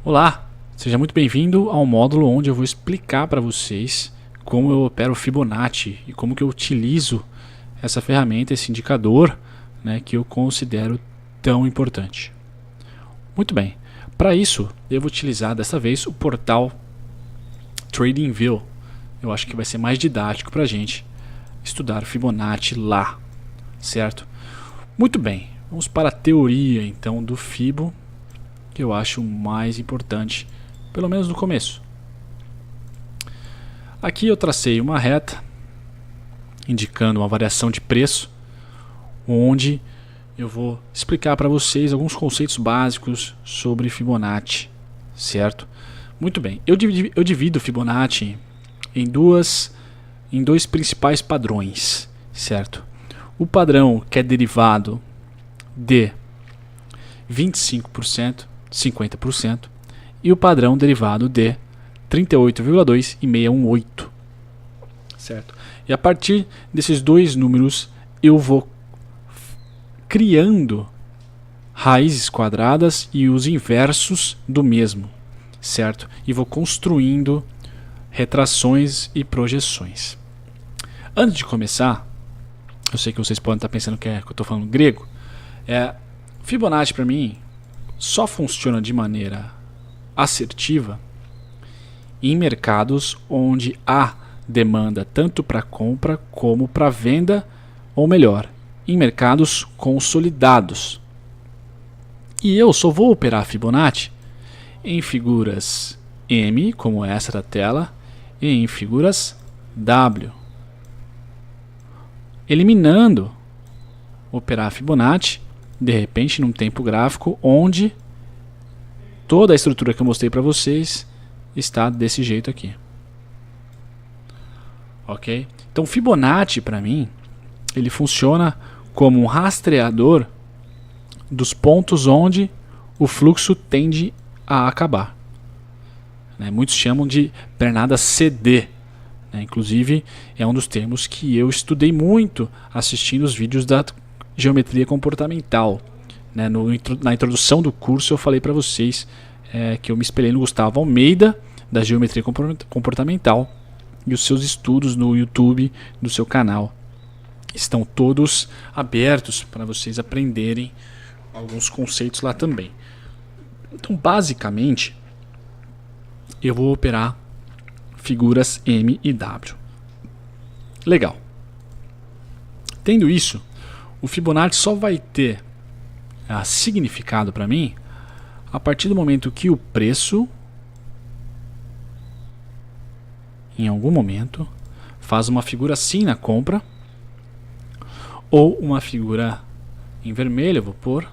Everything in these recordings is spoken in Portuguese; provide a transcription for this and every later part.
Olá, seja muito bem-vindo ao módulo onde eu vou explicar para vocês como eu opero o Fibonacci e como que eu utilizo essa ferramenta, esse indicador, né, que eu considero tão importante. Muito bem, para isso eu vou utilizar dessa vez o portal TradingView. Eu acho que vai ser mais didático para a gente estudar Fibonacci lá, certo? Muito bem, vamos para a teoria então do Fibo, que eu acho mais importante, pelo menos no começo. Aqui eu tracei uma reta indicando uma variação de preço, onde eu vou explicar para vocês alguns conceitos básicos sobre Fibonacci, certo? Muito bem, eu divido Fibonacci em dois principais padrões, certo? O padrão que é derivado de 25%, 50%, e o padrão derivado de 38,2 e 618, certo? E a partir desses dois números eu vou criando raízes quadradas e os inversos do mesmo, certo? E vou construindo retrações e projeções. Antes de começar, eu sei que vocês podem estar pensando que eu estou falando grego. Fibonacci para mim só funciona de maneira assertiva em mercados onde há demanda tanto para compra como para venda, ou melhor, em mercados consolidados. E eu só vou operar Fibonacci em figuras M, como essa da tela, e em figuras W. Eliminando operar Fibonacci de repente num tempo gráfico onde toda a estrutura que eu mostrei para vocês está desse jeito aqui. Ok? Então Fibonacci para mim ele funciona como um rastreador dos pontos onde o fluxo tende a acabar. Muitos chamam de pernada CD. Inclusive é um dos termos que eu estudei muito assistindo os vídeos da geometria comportamental. Na introdução do curso eu falei para vocês que eu me espelhei no Gustavo Almeida da geometria comportamental, e os seus estudos no YouTube do seu canal estão todos abertos para vocês aprenderem alguns conceitos lá também. Então basicamente eu vou operar figuras M e W. Legal. Tendo isso, o Fibonacci só vai ter significado para mim a partir do momento que o preço, em algum momento, faz uma figura assim na compra, ou uma figura em vermelho, eu vou pôr,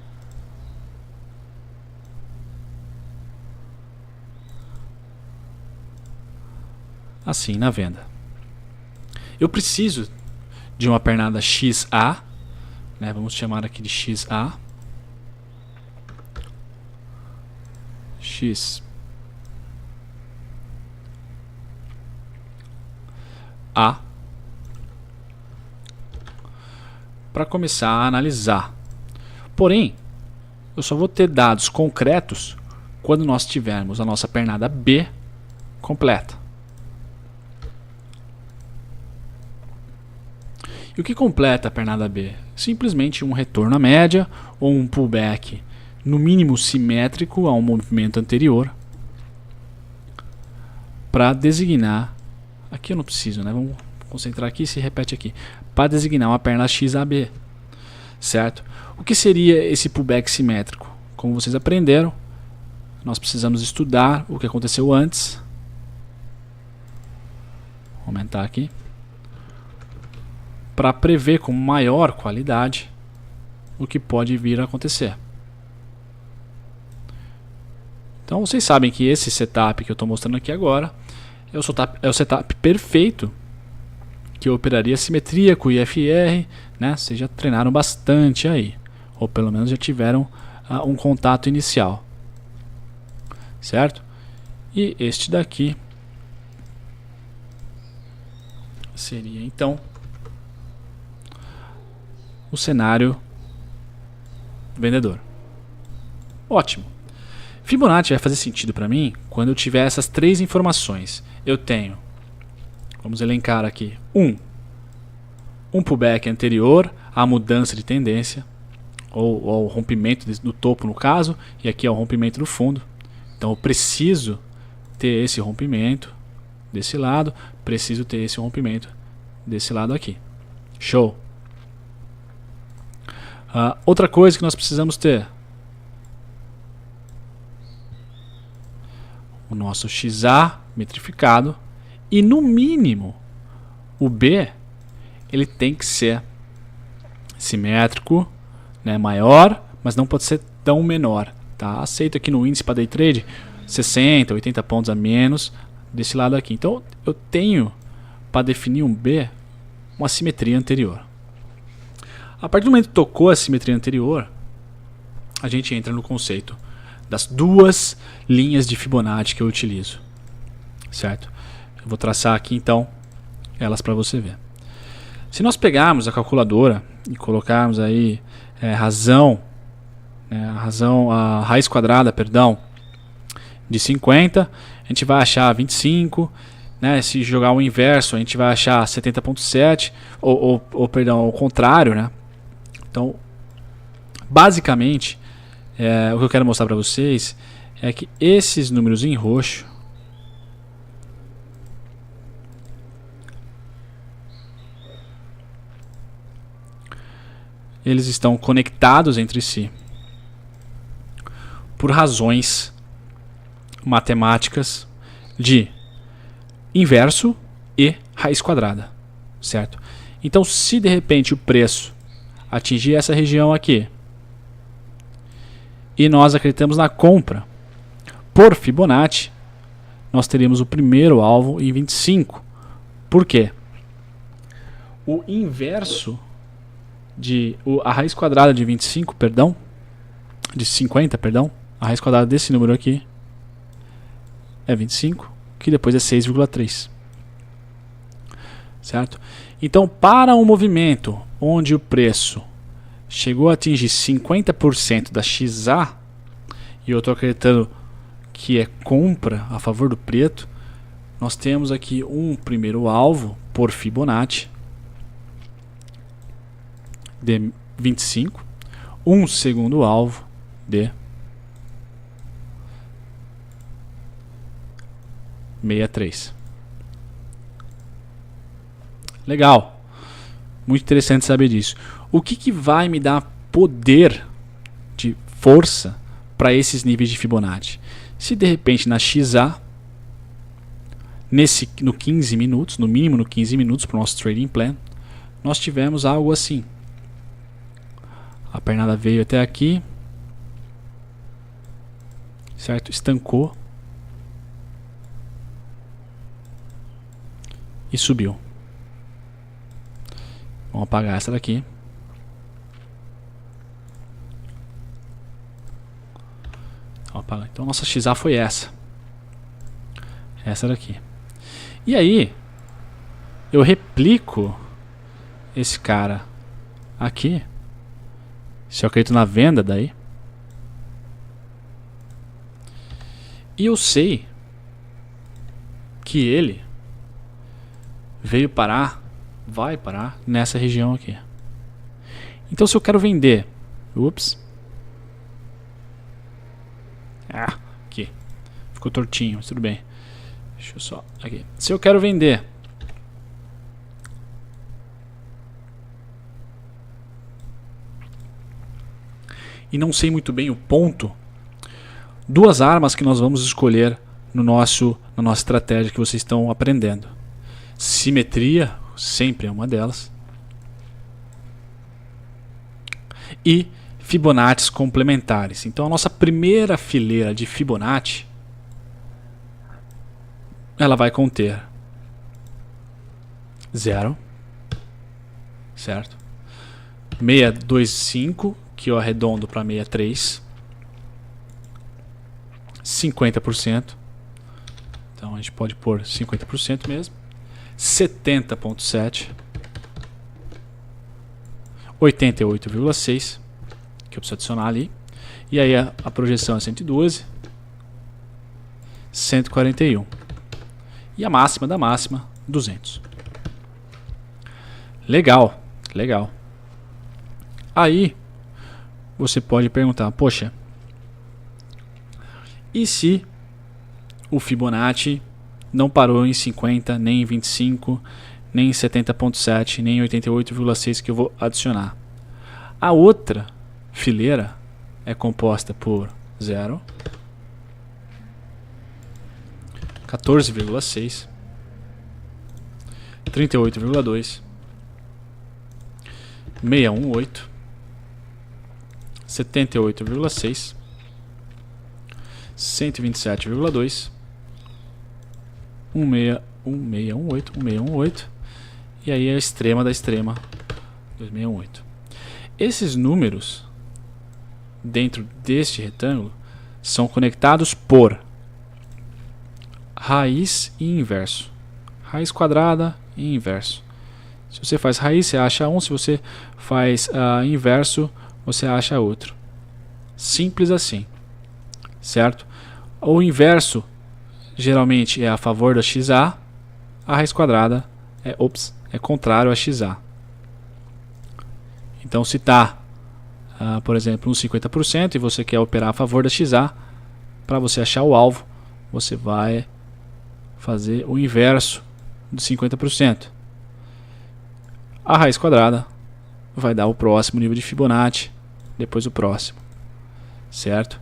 assim na venda. Eu preciso de uma pernada XA, vamos chamar aqui de XA, X A, para começar a analisar. Porém, eu só vou ter dados concretos quando nós tivermos a nossa pernada B completa. E o que completa a pernada B? Simplesmente um retorno à média ou um pullback no mínimo simétrico a um movimento anterior, para designar, aqui eu não preciso, vamos concentrar aqui e se repete aqui, para designar uma perna XAB, certo? O que seria esse pullback simétrico? Como vocês aprenderam, nós precisamos estudar o que aconteceu antes. Vou aumentar aqui, para prever com maior qualidade o que pode vir a acontecer. Então vocês sabem que esse setup que eu estou mostrando aqui agora é o setup perfeito que eu operaria simetria com IFR, Vocês já treinaram bastante aí, ou pelo menos já tiveram um contato inicial, certo? E este daqui seria então o cenário vendedor. Ótimo. Fibonacci vai fazer sentido para mim quando eu tiver essas três informações. Eu tenho, vamos elencar aqui, um pullback anterior à mudança de tendência, ou ao rompimento do topo no caso, e aqui é o rompimento do fundo. Então eu preciso ter esse rompimento desse lado, preciso ter esse rompimento desse lado aqui. Show! Outra coisa que nós precisamos ter, o nosso XA metrificado, e no mínimo o B ele tem que ser simétrico, né, maior, mas não pode ser tão menor, tá? Aceito aqui no índice para day trade 60, 80 pontos a menos desse lado aqui. Então eu tenho para definir um B uma simetria anterior. A partir do momento que tocou a simetria anterior, a gente entra no conceito das duas linhas de Fibonacci que eu utilizo, certo? Eu vou traçar aqui então elas para você ver. Se nós pegarmos a calculadora e colocarmos aí a raiz quadrada, perdão, de 50, a gente vai achar 25, né? Se jogar o inverso, a gente vai achar 70.7, ou perdão, ao contrário, né? Então, basicamente, o que eu quero mostrar para vocês é que esses números em roxo eles estão conectados entre si por razões matemáticas de inverso e raiz quadrada, certo? Então, se de repente o preço atingir essa região aqui e nós acreditamos na compra por Fibonacci, nós teríamos o primeiro alvo em 25. Por quê? O inverso a raiz quadrada de 25, perdão, de 50, perdão, a raiz quadrada desse número aqui é 25, que depois é 6,3. Certo? Então, para um movimento onde o preço chegou a atingir 50% da XA, e eu estou acreditando que é compra a favor do preto, nós temos aqui um primeiro alvo por Fibonacci de 25, um segundo alvo de 63. Legal, muito interessante saber disso. O que vai me dar poder de força para esses níveis de Fibonacci? Se de repente na XA, no 15 minutos, no mínimo no 15 minutos para o nosso trading plan, nós tivemos algo assim. A pernada veio até aqui, certo? Estancou e subiu. Vamos apagar essa daqui. Então nossa XA foi essa daqui. E aí eu replico esse cara aqui, se eu acredito na venda daí, e eu sei que ele vai parar nessa região aqui. Então se eu quero vender, aqui ficou tortinho, mas tudo bem. Deixa eu só aqui. Se eu quero vender e não sei muito bem o ponto, duas armas que nós vamos escolher na nossa estratégia que vocês estão aprendendo. Simetria sempre é uma delas, e Fibonacci complementares. Então a nossa primeira fileira de Fibonacci, ela vai conter 0, certo? 625, que eu arredondo para 63, 50%, então a gente pode pôr 50% mesmo, 70.7, 88,6, que eu preciso adicionar ali, e aí a projeção é 112, 141. E a máxima da máxima, 200. Legal, legal. Aí, você pode perguntar, poxa, e se o Fibonacci não parou em 50, nem em 25, nem em 70.7, nem em 88,6 que eu vou adicionar? A outra fileira é composta por 0, 14,6, 38,2, 618, 78,6, 127,2, 1618, e aí a extrema da extrema, 2618. Esses números dentro deste retângulo são conectados por raiz e inverso. Raiz quadrada e inverso. Se você faz raiz, você acha um. Se você faz inverso, você acha outro. Simples assim. Certo? O inverso geralmente é a favor da XA. A raiz quadrada é contrário a XA. Então, se está, por exemplo, uns 50% e você quer operar a favor da XA, para você achar o alvo, você vai fazer o inverso de 50%. A raiz quadrada vai dar o próximo nível de Fibonacci, depois o próximo. Certo?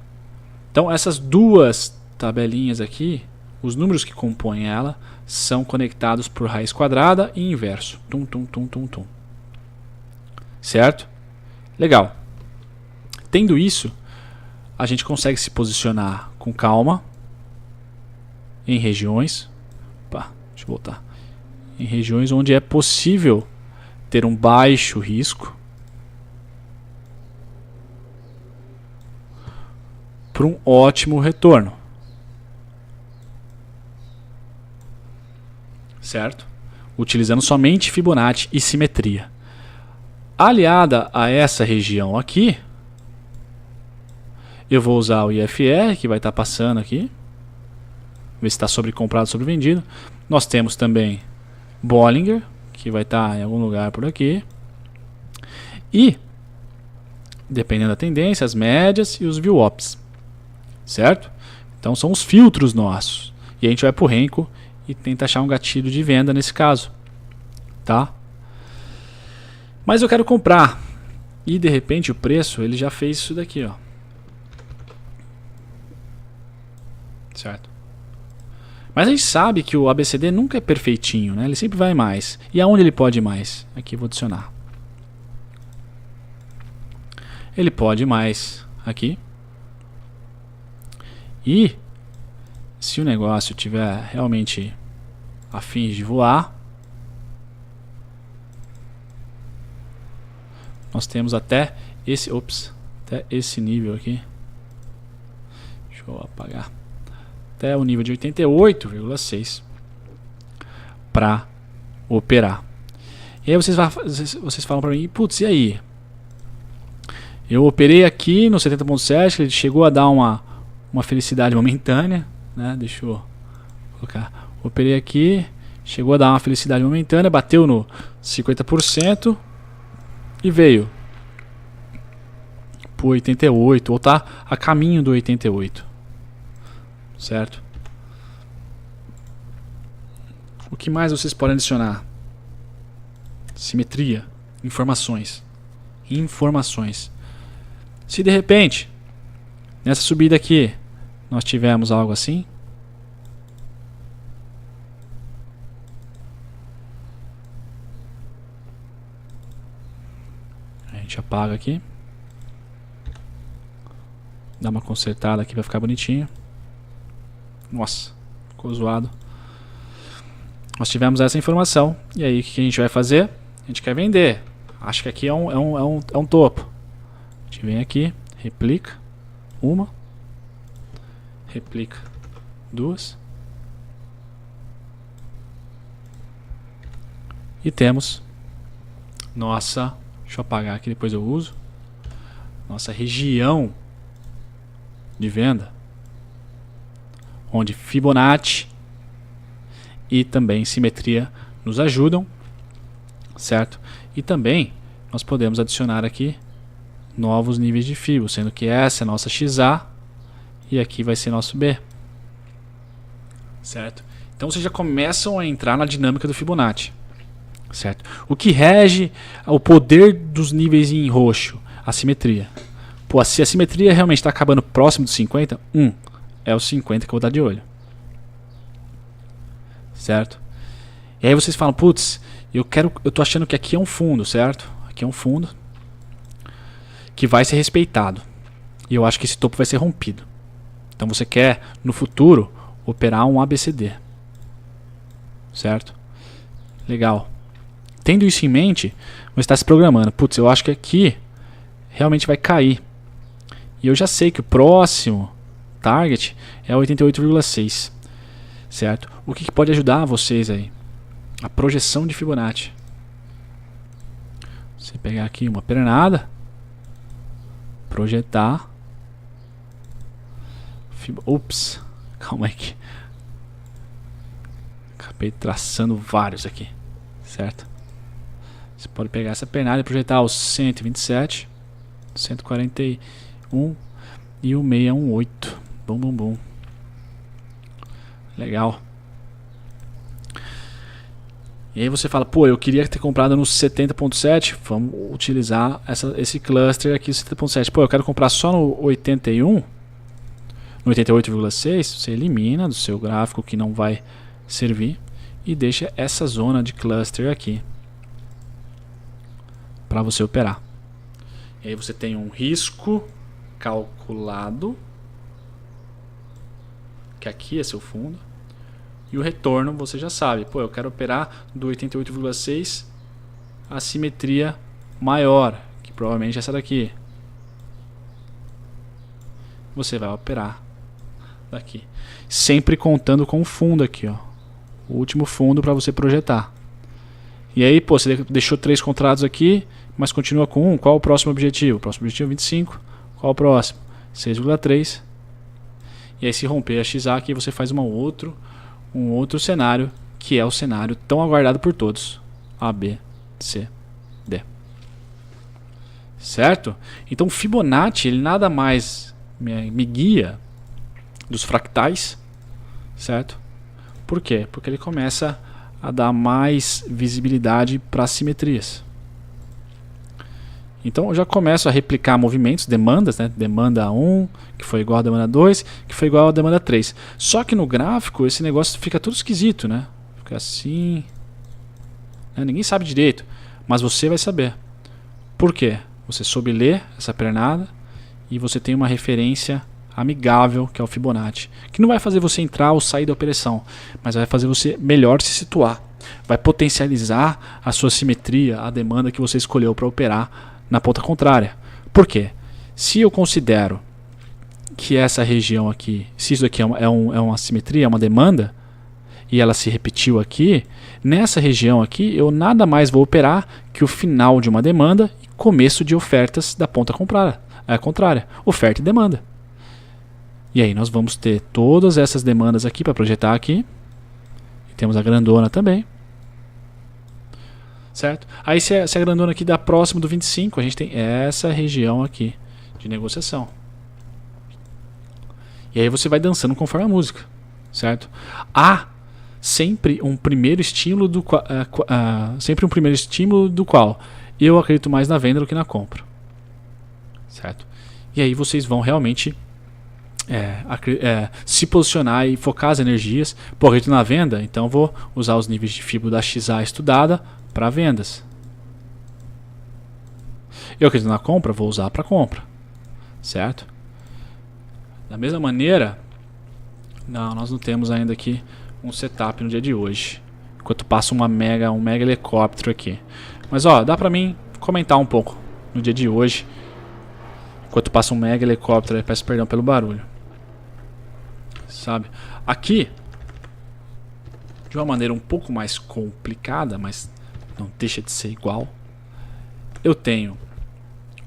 Então, essas duas tabelinhas aqui, os números que compõem ela, são conectados por raiz quadrada e inverso. Tum, tum, tum, tum, tum. Certo? Legal. Tendo isso, a gente consegue se posicionar com calma em regiões. Opa, deixa eu voltar. Em regiões onde é possível ter um baixo risco para um ótimo retorno. Certo? Utilizando somente Fibonacci e simetria. Aliada a essa região aqui, eu vou usar o IFR, que vai estar passando aqui. Ver se está sobrecomprado, sobrevendido. Nós temos também Bollinger, que vai estar em algum lugar por aqui. E, dependendo da tendência, as médias e os VWAPs. Certo? Então são os filtros nossos. E a gente vai para o Renko e tenta achar um gatilho de venda nesse caso. Tá? Mas eu quero comprar. E de repente o preço ele já fez isso daqui, ó. Certo? Mas a gente sabe que o ABCD nunca é perfeitinho, né? Ele sempre vai mais. E aonde ele pode ir mais? Aqui eu vou adicionar. Ele pode ir mais aqui. E se o negócio tiver realmente a fim de voar, nós temos até esse nível aqui. Deixa eu apagar. Até o nível de 88,6 para operar. E aí vocês falam para mim, putz, e aí? Eu operei aqui no 70.7, ele chegou a dar uma felicidade momentânea, né? Deixa eu colocar. Operei aqui, chegou a dar uma felicidade momentânea, bateu no 50% e veio pro 88, ou tá a caminho do 88. Certo? O que mais vocês podem adicionar? Simetria, informações. Se de repente, nessa subida aqui, nós tivermos algo assim, a gente apaga aqui, dá uma consertada aqui para ficar bonitinho. Nossa, ficou zoado. Nós tivemos essa informação. E aí o que a gente vai fazer? A gente quer vender. Acho que aqui é um topo. A gente vem aqui, replica uma, replica duas, e temos nossa, deixa eu apagar aqui, depois eu uso, nossa região de venda onde Fibonacci e também simetria nos ajudam, certo? E também nós podemos adicionar aqui novos níveis de Fibo, sendo que essa é a nossa XA e aqui vai ser nosso B, certo? Então vocês já começam a entrar na dinâmica do Fibonacci, certo? O que rege o poder dos níveis em roxo? A simetria. Pô, se a simetria realmente está acabando próximo dos 50, é o 50 que eu vou dar de olho, certo? E aí vocês falam, putz, eu tô achando que aqui é um fundo, certo? Aqui é um fundo que vai ser respeitado. E eu acho que esse topo vai ser rompido. Então você quer, no futuro, operar um ABCD. Certo? Legal. Tendo isso em mente, você está se programando. Putz, eu acho que aqui realmente vai cair. E eu já sei que o próximo target é 88,6. Certo? O que pode ajudar vocês aí? A projeção de Fibonacci. Você pegar aqui uma pernada, projetar. Ups, calma aí que acabei traçando vários aqui, certo? Você pode pegar essa pernada e projetar os 127, 141 e o 618. Bum, bum, bum. Legal. E aí você fala, pô, eu queria ter comprado no 70.7, vamos utilizar esse cluster aqui, 70.7. Pô, eu quero comprar só no 81, no 88,6, você elimina do seu gráfico que não vai servir e deixa essa zona de cluster aqui para você operar. E aí você tem um risco calculado, que aqui é seu fundo. E o retorno você já sabe. Pô, eu quero operar do 88,6 a simetria maior, que provavelmente é essa daqui. Você vai operar daqui. Sempre contando com o fundo aqui, ó. O último fundo para você projetar. E aí, pô, você deixou 3 contratos aqui, mas continua com 1. Qual o próximo objetivo? O próximo objetivo é 25. Qual o próximo? 6,3. E aí se romper a XA aqui, você faz um outro cenário, que é o cenário tão aguardado por todos. A, B, C, D. Certo? Então o Fibonacci, ele nada mais me guia dos fractais, certo? Por quê? Porque ele começa a dar mais visibilidade para as simetrias. Então eu já começo a replicar movimentos, demandas, né? Demanda 1, que foi igual a demanda 2, que foi igual a demanda 3. Só que no gráfico esse negócio fica tudo esquisito, né? Fica assim, né? Ninguém sabe direito, mas você vai saber. Por quê? Você soube ler essa pernada e você tem uma referência amigável, que é o Fibonacci, que não vai fazer você entrar ou sair da operação, mas vai fazer você melhor se situar. Vai potencializar a sua simetria, a demanda que você escolheu para operar na ponta contrária. Por quê? Se eu considero que essa região aqui, se isso aqui é uma simetria, é uma demanda, e ela se repetiu aqui, nessa região aqui eu nada mais vou operar que o final de uma demanda e começo de ofertas da ponta contrária, oferta e demanda. E aí nós vamos ter todas essas demandas aqui para projetar aqui. E temos a grandona também. Certo? Aí se a grandona aqui dá próximo do 25, a gente tem essa região aqui de negociação. E aí você vai dançando conforme a música. Certo? Há sempre um primeiro estímulo do qual eu acredito mais na venda do que na compra. Certo? E aí vocês vão realmente se posicionar e focar as energias. Pô, acredito na venda, então vou usar os níveis de Fibo da XA estudada para vendas. Eu acredito na compra, vou usar para compra. Certo? Da mesma maneira, nós não temos ainda aqui um setup no dia de hoje. Enquanto passa um mega helicóptero aqui. Mas ó, dá pra mim comentar um pouco no dia de hoje. Enquanto passa um mega helicóptero, peço perdão pelo barulho. Sabe? Aqui, de uma maneira um pouco mais complicada, mas não deixa de ser igual, eu tenho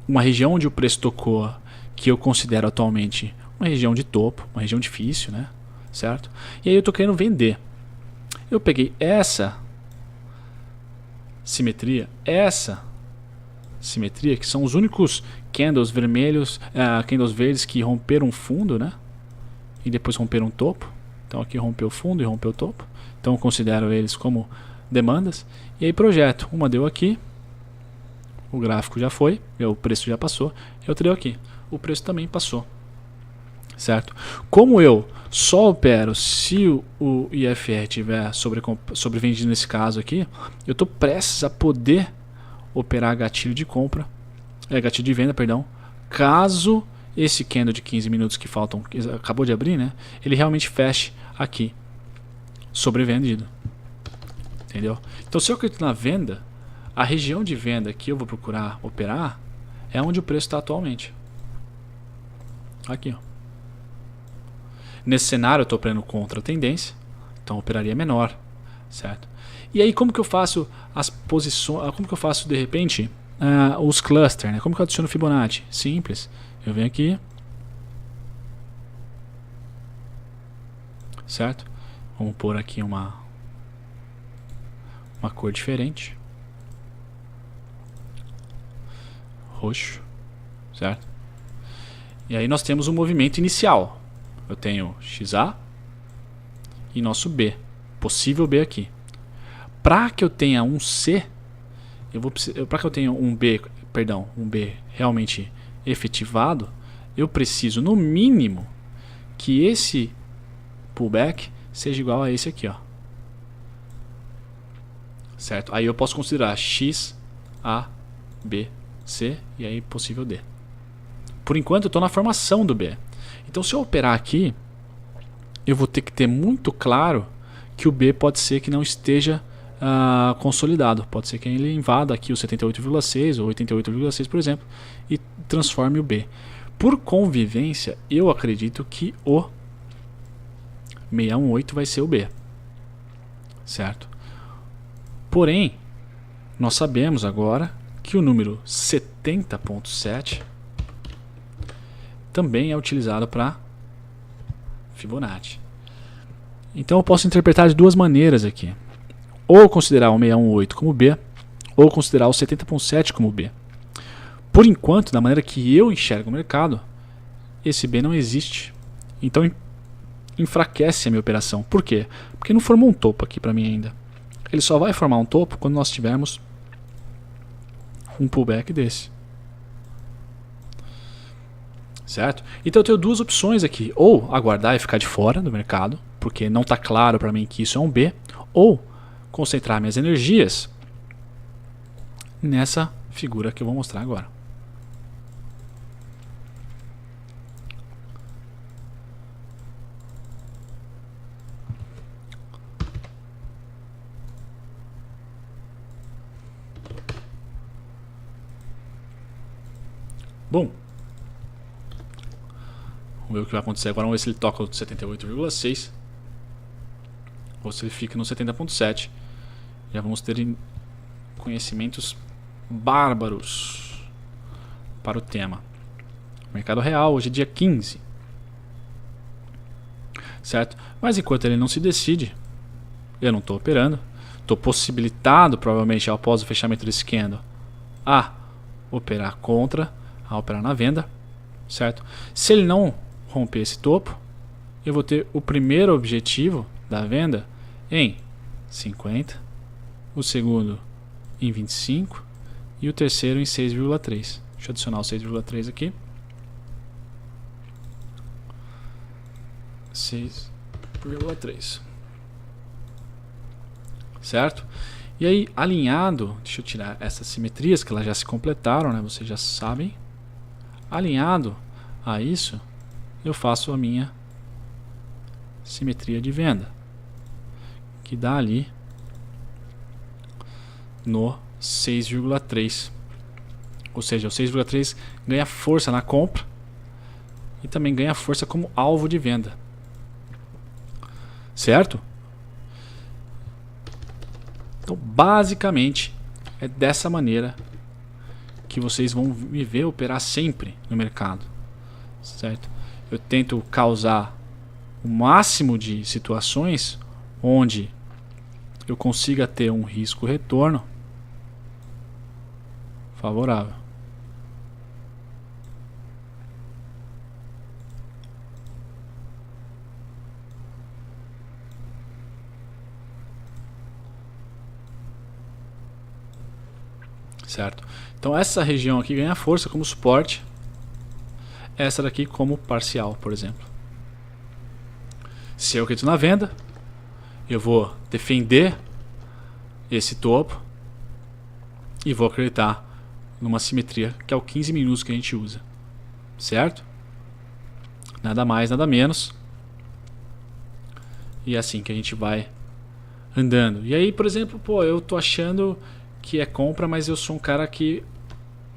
uma região onde o preço tocou, que eu considero atualmente uma região de topo, uma região difícil, né? certo? E aí eu estou querendo vender. Eu peguei essa simetria, que são os únicos candles vermelhos, candles verdes que romperam o fundo, né? E depois romperam o topo. Então aqui rompeu o fundo e rompeu o topo. Então eu considero eles como demandas. E aí projeto. Uma deu aqui. O gráfico já foi. O preço já passou. Outra deu aqui. O preço também passou. Certo? Como eu só opero se o IFR tiver sobrevendido nesse caso aqui, eu estou prestes a poder operar gatilho de compra, gatilho de venda, perdão, caso esse candle de 15 minutos que faltam, acabou de abrir, né? Ele realmente feche aqui, sobrevendido. Entendeu? Então se eu acredito na venda, a região de venda que eu vou procurar operar é onde o preço está atualmente. Aqui, ó. Nesse cenário eu estou operando contra a tendência, então operaria menor, certo? E aí como que eu faço as posições, como que eu faço de repente os clusters, né? Como que eu adiciono Fibonacci? Simples, eu venho aqui, certo? Vamos pôr aqui uma cor diferente, roxo, certo? E aí nós temos um movimento inicial. Eu tenho XA e nosso B, possível B aqui. Para que eu tenha um C, para que eu tenha um B realmente efetivado, eu preciso no mínimo que esse pullback seja igual a esse aqui, ó. Certo? Aí eu posso considerar X, A, B, C e aí possível D. Por enquanto eu estou na formação do B. Então se eu operar aqui, eu vou ter que ter muito claro que o B pode ser que não esteja consolidado. Pode ser que ele invada aqui o 78,6 ou 88,6, por exemplo, e transforme o B. Por convivência, eu acredito que o 618 vai ser o B. Certo? Porém, nós sabemos agora que o número 70.7 também é utilizado para Fibonacci. Então eu posso interpretar de duas maneiras aqui. Ou considerar o 618 como B, ou considerar o 70.7 como B. Por enquanto, da maneira que eu enxergo o mercado, esse B não existe. Então enfraquece a minha operação. Por quê? Porque não formou um topo aqui para mim ainda. Ele só vai formar um topo quando nós tivermos um pullback desse. Certo? Então eu tenho duas opções aqui. Ou aguardar e ficar de fora do mercado, porque não está claro para mim que isso é um B. Ou concentrar minhas energias nessa figura que eu vou mostrar agora. Bom, vamos ver o que vai acontecer agora. Vamos ver se ele toca o 78,6 ou se ele fica no 70.7. Já vamos ter conhecimentos bárbaros para o tema. Mercado real, hoje é dia 15. Certo? Mas enquanto ele não se decide, eu não estou operando. Estou possibilitado, provavelmente, após o fechamento desse candle, a operar contra, a operar na venda. Certo? Se ele não romper esse topo, eu vou ter o primeiro objetivo da venda em 50, o segundo em 25 e o terceiro em 6,3. Deixa eu adicionar o 6,3 aqui. 6,3. Certo? E aí, alinhado, deixa eu tirar essas simetrias que elas já se completaram, né? Vocês já sabem. Alinhado a isso, eu faço a minha simetria de venda, que dá ali no 6,3. Ou seja, o 6,3 ganha força na compra e também ganha força como alvo de venda. Certo? Então, basicamente, é dessa maneira que vocês vão me ver operar sempre no mercado. Certo? Eu tento causar o máximo de situações onde eu consiga ter um risco-retorno favorável. Certo? Então essa região aqui ganha força como suporte, essa daqui como parcial, por exemplo. Se eu acredito na venda, eu vou defender esse topo e vou acreditar numa simetria, que é o 15 minutos que a gente usa. Certo? Nada mais, nada menos. E é assim que a gente vai andando. E aí, por exemplo, pô, eu tô achando que é compra, mas eu sou um cara que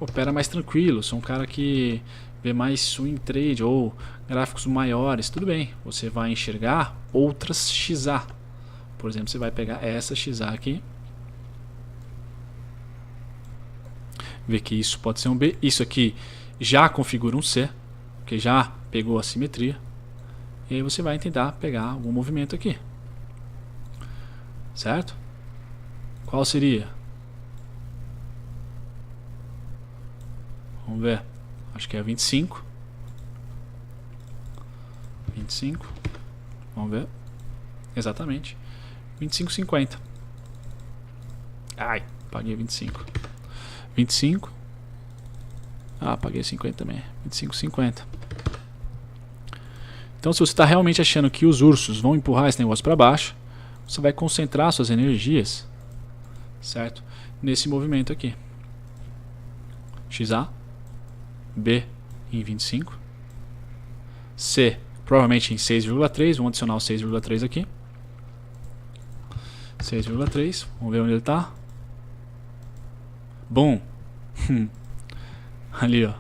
opera mais tranquilo, sou um cara que vê mais swing trade ou gráficos maiores. Tudo bem, você vai enxergar outras XA. Por exemplo, você vai pegar essa XA aqui, ver que isso pode ser um B. Isso aqui já configura um C, porque já pegou a simetria. E aí você vai tentar pegar algum movimento aqui. Certo? Qual seria? Vamos ver. Acho que é 25. 25. Vamos ver. Exatamente. 25,50. Ai, paguei 25. 25. Ah, paguei 50 também. 25,50. Então, se você está realmente achando que os ursos vão empurrar esse negócio para baixo, você vai concentrar suas energias, certo? Nesse movimento aqui. XA, B em 25, C provavelmente em 6,3, vamos adicionar o 6,3 aqui. 6,3, vamos ver onde ele está. Bom. Ali, ó.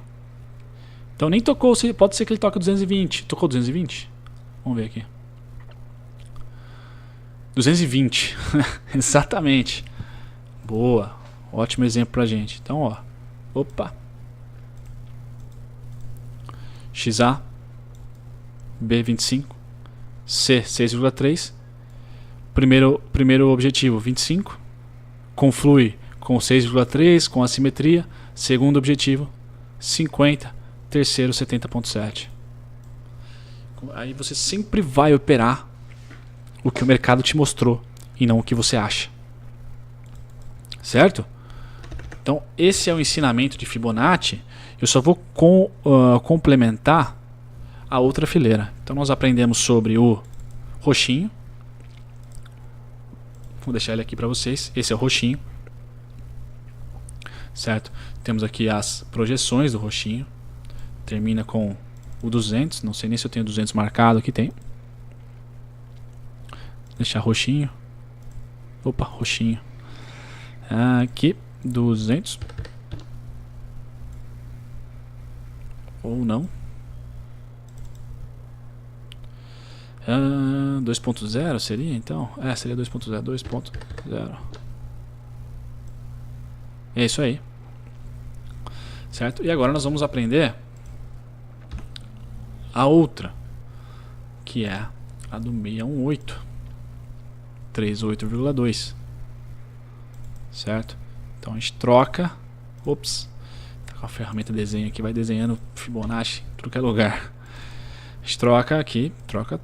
Então nem tocou, pode ser que ele toque 220. Tocou 220? Vamos ver aqui. 220. Exatamente. Boa. Ótimo exemplo pra gente. Então, ó. Opa. XA. B25. C 6,3. Primeiro objetivo 25. Conflui com 6,3, com a simetria. Segundo objetivo 50. Terceiro 70,7. Aí você sempre vai operar o que o mercado te mostrou e não o que você acha. Certo? Então esse é o ensinamento de Fibonacci. Eu só vou complementar a outra fileira. Então nós aprendemos sobre o roxinho. Vou deixar ele aqui para vocês. Esse é o roxinho. Certo? Temos aqui as projeções do roxinho. Termina com o 200. Não sei nem se eu tenho 200 marcado aqui. Tem. Deixar roxinho. Opa, roxinho. Aqui, 200. Ou não. 2.0 seria então? Seria 2.0. 2.0. É isso aí. Certo? E agora nós vamos aprender a outra, que é a do 618. 38,2. Certo? Então a gente troca. Ops. Tá com a ferramenta desenho aqui, vai desenhando Fibonacci em tudo que é lugar. A gente troca aqui, troca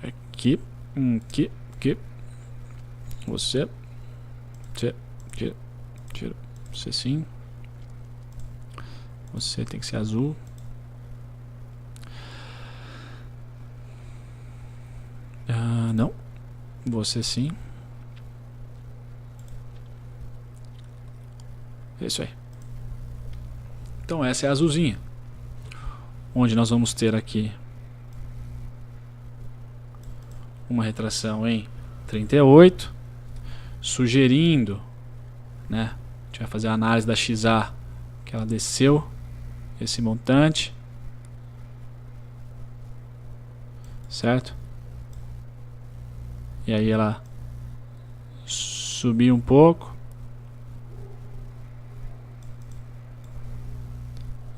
aqui, aqui. Você tira, você sim. Você tem que ser azul. Não. Você sim. É isso aí. Então essa é a azulzinha. Onde nós vamos ter aqui uma retração em 38. Sugerindo, né? A gente vai fazer a análise da XA, que ela desceu esse montante. Certo? E aí ela subiu um pouco.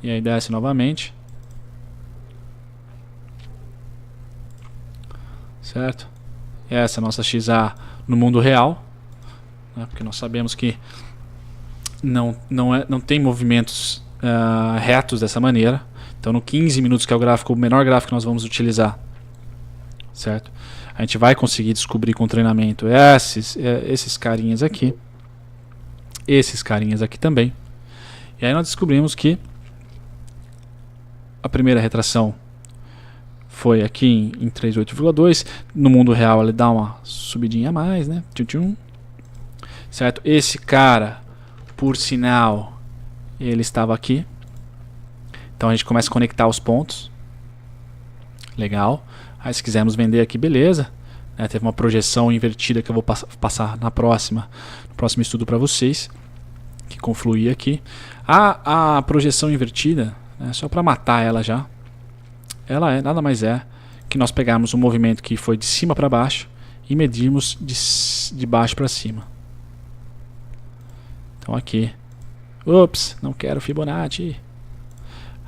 E aí desce novamente. certo? Essa é a nossa XA no mundo real, né? Porque nós sabemos que não tem movimentos retos dessa maneira. Então no 15 minutos, que é o menor gráfico que nós vamos utilizar, certo? A gente vai conseguir descobrir com treinamento esses carinhas aqui, esses carinhas aqui também. E aí nós descobrimos que a primeira retração foi aqui em 38,2. No mundo real ele dá uma subidinha a mais, né? Certo? Esse cara, por sinal, ele estava aqui. Então a gente começa a conectar os pontos. Legal. Aí se quisermos vender aqui, beleza. Teve uma projeção invertida que eu vou passar no próximo estudo para vocês, que confluir aqui. A projeção invertida, só para matar ela já, ela nada mais é que nós pegarmos um movimento que foi de cima para baixo e medirmos de baixo para cima. Então aqui, não quero Fibonacci.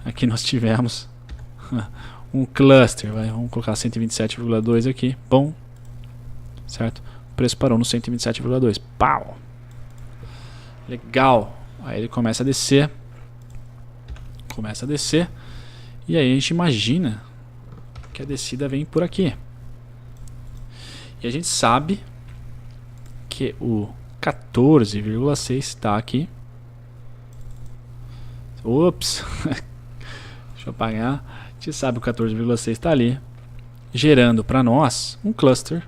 Aqui nós tivemos um cluster, vamos colocar 127,2 aqui, bom, certo? O preço parou no 127,2, pau, legal. Aí ele começa a descer, e aí a gente imagina que a descida vem por aqui. E a gente sabe que o 14,6 está aqui. Deixa eu apagar. A gente sabe que o 14,6 está ali, gerando para nós um cluster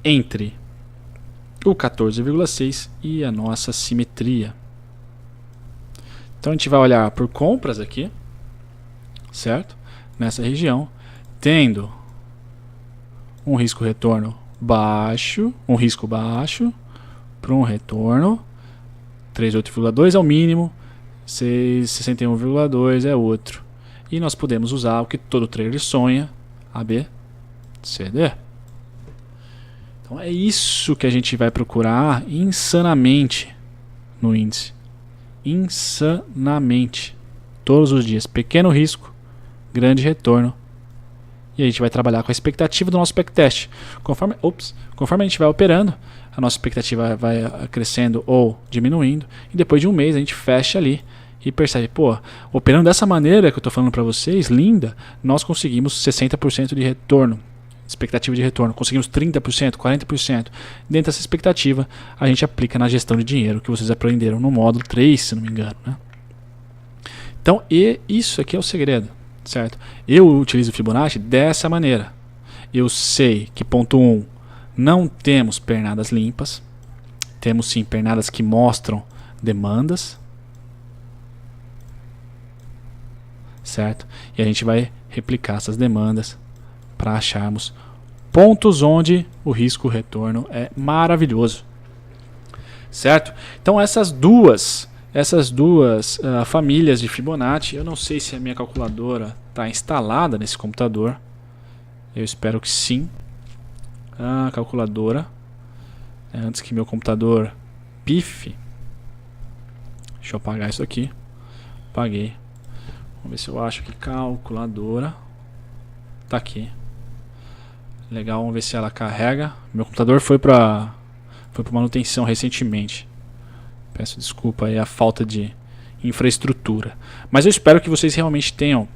entre o 14,6 e a nossa simetria. Então a gente vai olhar por compras aqui, certo? Nessa região, tendo um risco retorno baixo, para um retorno 38,2 é o mínimo, 61,2 é outro. E nós podemos usar o que todo trader sonha, ABCD. Então é isso que a gente vai procurar insanamente no índice. Insanamente. Todos os dias. Pequeno risco, grande retorno. E a gente vai trabalhar com a expectativa do nosso backtest. Conforme a gente vai operando, a nossa expectativa vai crescendo ou diminuindo. E depois de um mês a gente fecha ali e percebe, operando dessa maneira que eu estou falando para vocês, linda, nós conseguimos 60% de retorno. Expectativa de retorno, conseguimos 30%, 40%. Dentro dessa expectativa, a gente aplica na gestão de dinheiro, que vocês aprenderam no módulo 3, se não me engano, né? Então, isso aqui é o segredo, certo? Eu utilizo o Fibonacci dessa maneira. Eu sei que, ponto 1, não temos pernadas limpas. Temos sim pernadas que mostram demandas, certo? E a gente vai replicar essas demandas para acharmos pontos onde o risco-retorno é maravilhoso, certo? Então essas duas famílias de Fibonacci, eu não sei se a minha calculadora está instalada nesse computador, eu espero que sim. A calculadora, antes que meu computador pife, deixa eu apagar isso aqui, apaguei, vamos ver se eu acho que calculadora está aqui. Legal, vamos ver se ela carrega. Meu computador foi para manutenção recentemente. Peço desculpa aí a falta de infraestrutura. Mas eu espero que vocês realmente tenham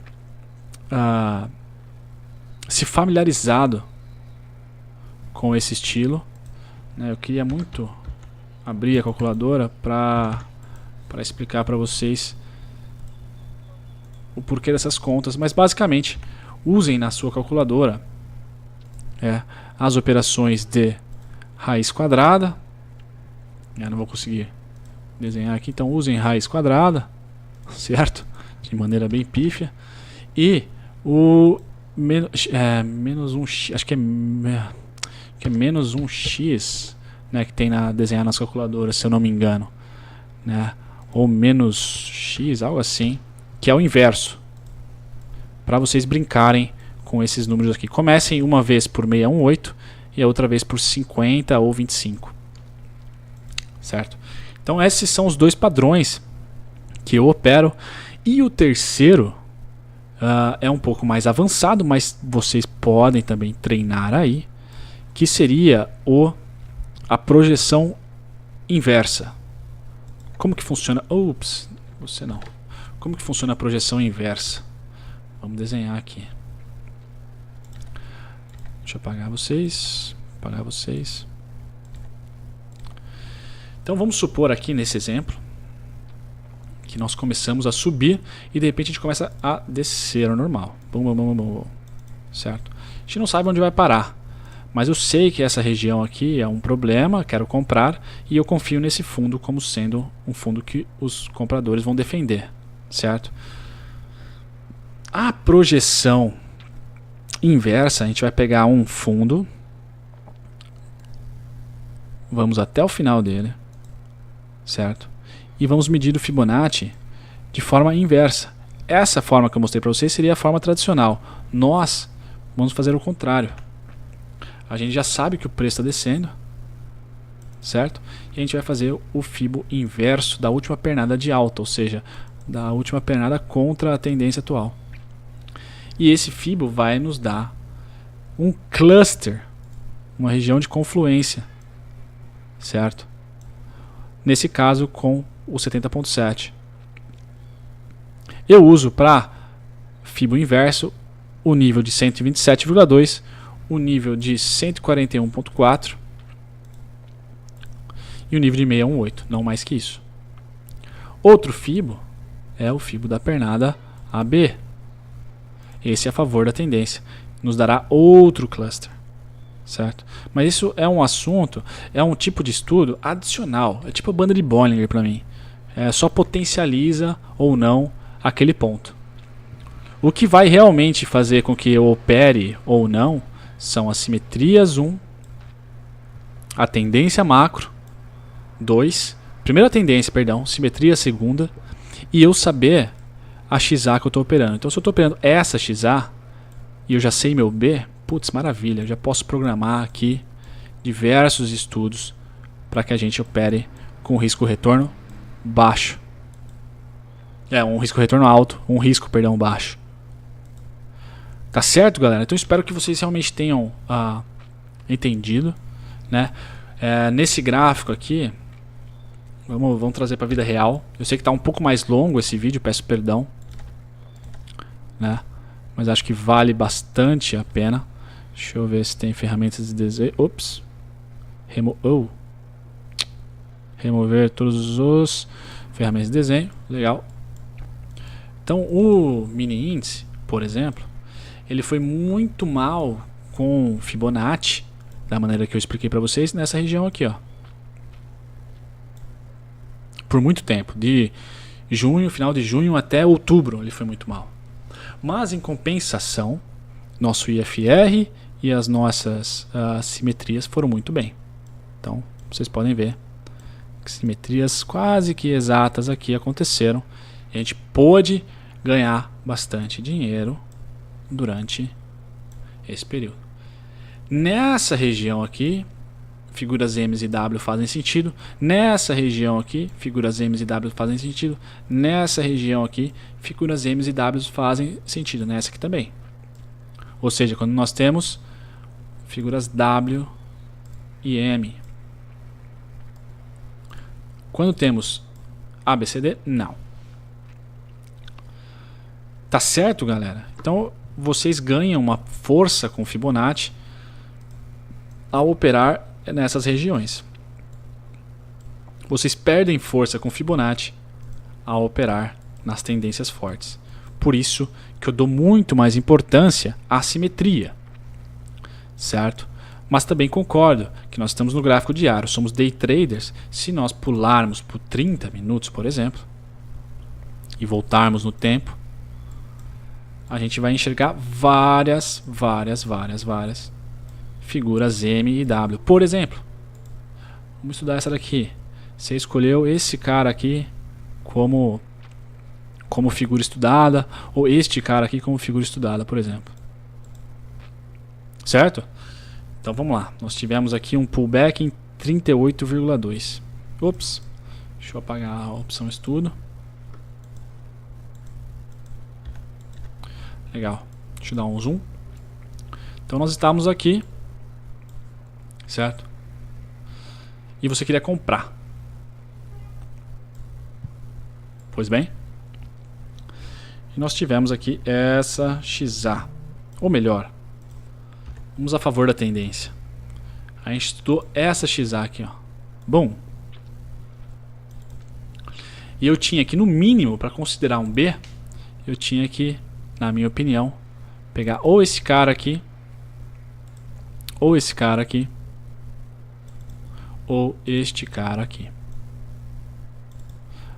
se familiarizado com esse estilo. Eu queria muito abrir a calculadora para explicar para vocês o porquê dessas contas. Mas basicamente, usem na sua calculadora as operações de raiz quadrada. Eu não vou conseguir desenhar aqui, então usem raiz quadrada, certo? De maneira bem pífia. E o menos 1x, acho que é menos 1x, né, que tem na desenhar nas calculadoras, se eu não me engano, né? Ou menos x, algo assim, que é o inverso, para vocês brincarem com esses números aqui. Comecem uma vez por 618 e a outra vez por 50 ou 25, certo? Então esses são os dois padrões que eu opero. E o terceiro é um pouco mais avançado, mas vocês podem também treinar aí, que seria a projeção inversa. Como que funciona? Ops, você não. Como que funciona a projeção inversa? Vamos desenhar aqui. Deixa eu apagar vocês. Então vamos supor aqui nesse exemplo que nós começamos a subir e de repente a gente começa a descer ao normal. Certo? A gente não sabe onde vai parar, mas eu sei que essa região aqui é um problema, quero comprar e eu confio nesse fundo como sendo um fundo que os compradores vão defender, certo? A projeção inversa, a gente vai pegar um fundo, vamos até o final dele, certo? E vamos medir o Fibonacci de forma inversa. Essa forma que eu mostrei para vocês seria a forma tradicional. Nós vamos fazer o contrário. A gente já sabe que o preço está descendo, certo? E a gente vai fazer o Fibo inverso da última pernada de alta, ou seja, da última pernada contra a tendência atual. E esse Fibo vai nos dar um cluster, uma região de confluência, certo? Nesse caso com o 70.7. Eu uso para Fibo inverso o nível de 127,2, o nível de 141.4 e o nível de 618, não mais que isso. Outro Fibo é o Fibo da pernada AB. Esse é a favor da tendência, nos dará outro cluster, certo? Mas isso é um assunto, é um tipo de estudo adicional, é tipo a banda de Bollinger para mim. Só potencializa ou não aquele ponto. O que vai realmente fazer com que eu opere ou não são as simetrias 1, a tendência macro 2, primeira tendência, perdão, simetria segunda, e eu saber a XA que eu estou operando. Então se eu estou operando essa XA e eu já sei meu B, putz, maravilha, eu já posso programar aqui diversos estudos para que a gente opere com risco retorno baixo. Um risco retorno alto, um risco, perdão, baixo. Tá certo, galera? Então espero que vocês realmente tenham entendido, né? Nesse gráfico aqui, vamos trazer para a vida real. Eu sei que está um pouco mais longo esse vídeo, peço perdão, né? Mas acho que vale bastante a pena. Deixa eu ver se tem ferramentas de desenho. Ops. Remover todos os ferramentas de desenho. Legal. Então o mini índice, por exemplo, ele foi muito mal com Fibonacci, da maneira que eu expliquei para vocês, nessa região aqui, ó. Por muito tempo, de junho, final de junho até outubro, ele foi muito mal. Mas em compensação, nosso IFR e as nossas simetrias foram muito bem. Então, vocês podem ver que simetrias quase que exatas aqui aconteceram. A gente pôde ganhar bastante dinheiro durante esse período. Nessa região aqui, figuras M e W fazem sentido. Nessa região aqui, figuras M e W fazem sentido. Nessa região aqui, figuras M e W fazem sentido. Nessa aqui também. Ou seja, quando nós temos figuras W e M. Quando temos ABCD, não. Tá certo, galera? Então vocês ganham uma força com Fibonacci ao operar nessas regiões. Vocês perdem força com Fibonacci ao operar nas tendências fortes. Por isso que eu dou muito mais importância à simetria, certo? Mas também concordo que nós estamos no gráfico diário, somos day traders. Se nós pularmos por 30 minutos, por exemplo, e voltarmos no tempo, a gente vai enxergar várias figuras M e W. Por exemplo, vamos estudar essa daqui. Você escolheu esse cara aqui como figura estudada, ou este cara aqui como figura estudada, por exemplo. Certo? Então vamos lá. Nós tivemos aqui um pullback em 38,2. Ops. Deixa eu apagar a opção estudo. Legal. Deixa eu dar um zoom. Então nós estamos aqui, certo? E você queria comprar. Pois bem. E nós tivemos aqui essa XA. Ou melhor, vamos a favor da tendência. A gente estudou essa XA aqui, ó. Bom. E eu tinha que, no mínimo, para considerar um B, eu tinha que, na minha opinião, pegar ou esse cara aqui, ou esse cara aqui, ou este cara aqui.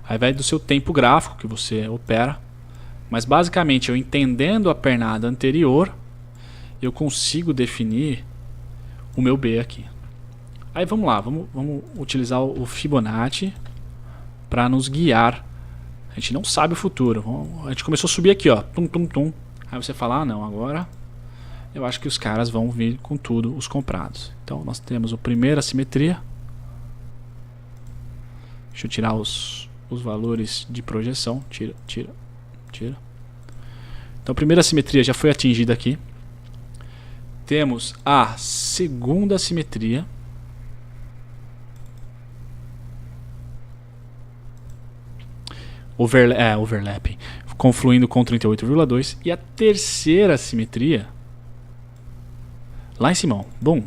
Aí vai do seu tempo gráfico que você opera, mas basicamente eu entendendo a pernada anterior, eu consigo definir o meu B aqui. Aí vamos lá, vamos utilizar o Fibonacci para nos guiar. A gente não sabe o futuro. A gente começou a subir aqui, ó, tum tum tum. Aí você fala, ah não, agora eu acho que os caras vão vir com tudo, os comprados. Então nós temos a primeira simetria. Deixa eu tirar os valores de projeção. Tira. Então a primeira simetria já foi atingida aqui. Temos a segunda simetria. Overlapping. Confluindo com 38,2. E a terceira simetria. Lá em cima. Bom.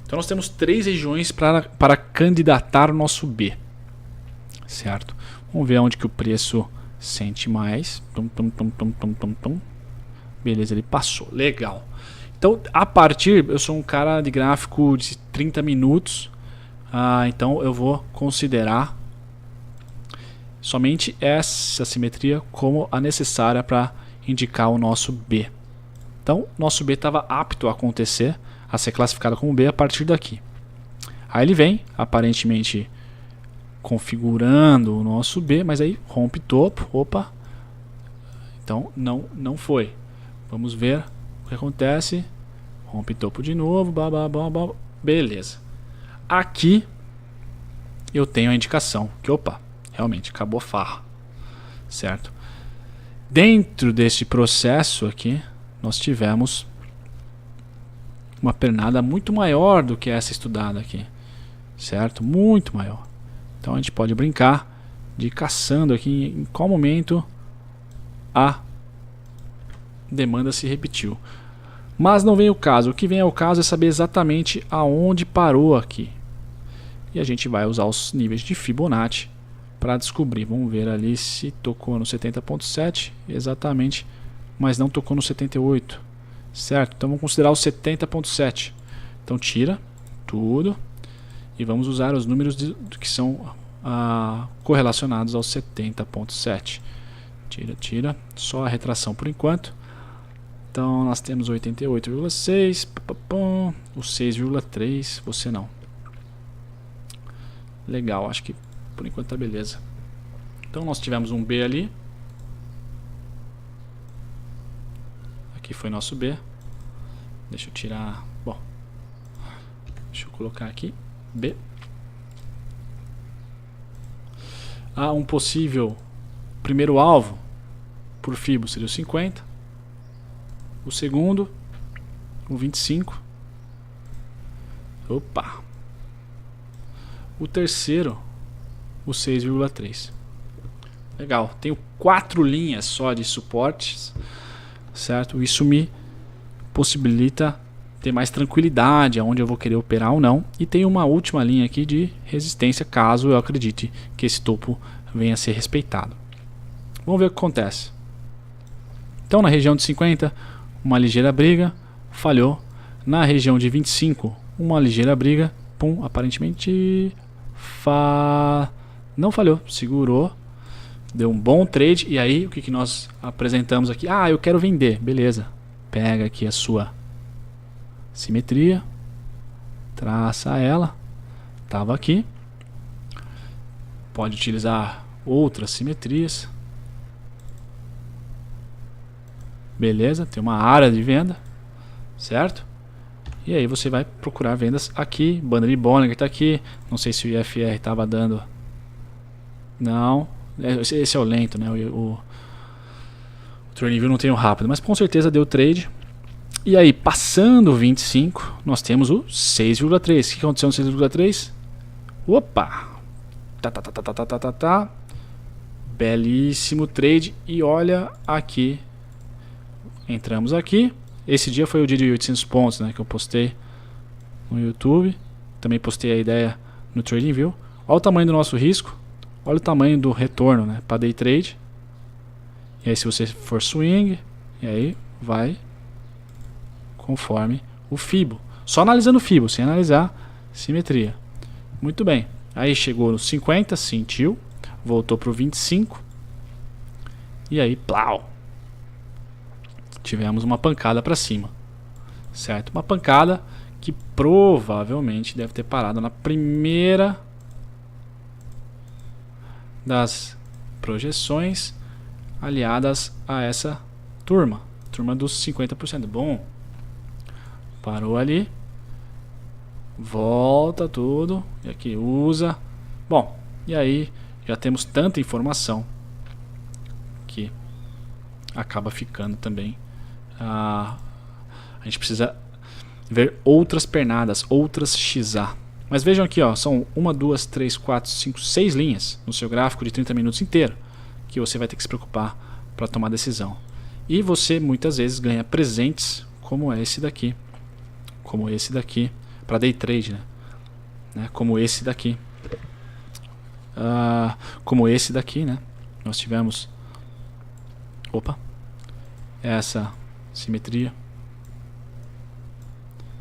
Então nós temos 3 regiões para candidatar o nosso B. Certo? Vamos ver onde que o preço sente mais. Beleza, ele passou. Legal. Então, a partir... Eu sou um cara de gráfico de 30 minutos. Então eu vou considerar somente essa simetria como a necessária para indicar o nosso B. Então, nosso B estava apto a acontecer, a ser classificado como B a partir daqui. Aí ele vem, aparentemente, configurando o nosso B, mas aí rompe topo. Opa! Então, não foi. Vamos ver o que acontece. Rompe topo de novo. Beleza. Aqui eu tenho a indicação que, opa, realmente acabou farra, certo? Dentro desse processo aqui, nós tivemos uma pernada muito maior do que essa estudada aqui, certo? Muito maior. Então a gente pode brincar de ir caçando aqui em qual momento a demanda se repetiu. Mas não vem o caso. O que vem ao caso é saber exatamente aonde parou aqui. E a gente vai usar os níveis de Fibonacci para descobrir. Vamos ver ali se tocou no 70.7 exatamente, mas não tocou no 78, certo? Então vamos considerar o 70.7. Então tira tudo e vamos usar os números que são correlacionados ao 70.7. Tira, só a retração por enquanto. Então nós temos 88,6, o 6,3, você não. Legal, acho que por enquanto tá beleza. Então nós tivemos um B ali. Aqui foi nosso B. Deixa eu tirar. Bom, deixa eu colocar aqui B. Um possível primeiro alvo por Fibo seria o 50. O segundo, o 25. Opa! O terceiro, o 6,3. Legal, tenho 4 linhas só de suportes, certo? Isso me possibilita ter mais tranquilidade aonde eu vou querer operar ou não. E tem uma última linha aqui de resistência, caso eu acredite que esse topo venha a ser respeitado. Vamos ver o que acontece. Então na região de 50, uma ligeira briga, falhou. Na região de 25, uma ligeira briga, pum, aparentemente não falhou, segurou, deu um bom trade. E aí o que nós apresentamos aqui? Eu quero vender, beleza, pega aqui a sua simetria, traça ela, estava aqui, pode utilizar outras simetrias, beleza, tem uma área de venda, certo? E aí você vai procurar vendas aqui. Banda de Bollinger está aqui. Não sei se o IFR estava dando. Não. Esse é o lento, né? TradingView não tem o rápido, mas com certeza deu trade. E aí, passando o 25, nós temos o 6,3. O que aconteceu no 6,3? Opa! Tá. Belíssimo trade. E olha aqui. Entramos aqui. Esse dia foi o dia de 800 pontos, né, que eu postei no YouTube. Também postei a ideia no TradingView. Olha o tamanho do nosso risco. Olha o tamanho do retorno, né, para day trade. E aí se você for swing, e aí vai conforme o Fibo. Só analisando o Fibo, sem analisar simetria. Muito bem. Aí chegou no 50, sentiu. Voltou para o 25. E aí, plau. Tivemos uma pancada para cima. Certo? Uma pancada que provavelmente deve ter parado na primeira das projeções aliadas a essa turma dos 50%. Bom, parou ali, volta tudo e aqui usa. Bom, e aí já temos tanta informação que acaba ficando também a gente precisa ver outras pernadas, outras XA. Mas vejam aqui, ó, são 1, 2, 3, 4, 5, 6 linhas no seu gráfico de 30 minutos inteiro que você vai ter que se preocupar para tomar decisão. E você muitas vezes ganha presentes como esse daqui, para day trade, né? Como esse daqui, né? Nós tivemos, essa simetria,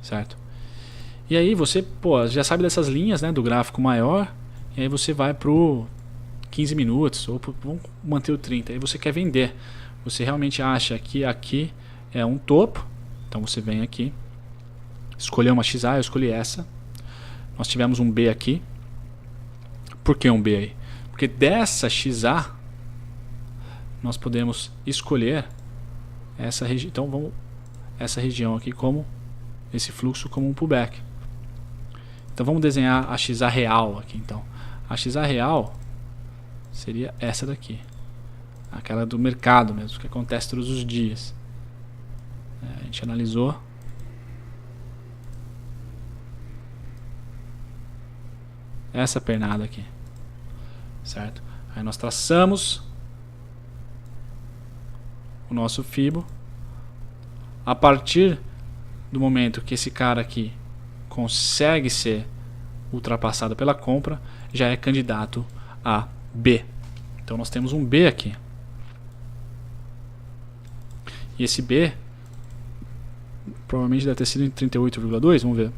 certo? E aí você, já sabe dessas linhas, né, do gráfico maior, e aí você vai pro 15 minutos, ou vamos manter o 30, aí você quer vender. Você realmente acha que aqui é um topo, então você vem aqui, escolheu uma XA, eu escolhi essa. Nós tivemos um B aqui. Por que um B aí? Porque dessa XA nós podemos escolher essa região. Então vamos essa região aqui como esse fluxo como um pullback. Então vamos desenhar a XA real aqui. Então a XA real seria essa daqui, aquela do mercado mesmo, que acontece todos os dias. A gente analisou. Essa pernada aqui, certo? Aí nós traçamos o nosso Fibo. A partir do momento que esse cara aqui consegue ser ultrapassado pela compra, já é candidato a B. Então nós temos um B aqui. E esse B provavelmente deve ter sido em 38,2, vamos ver.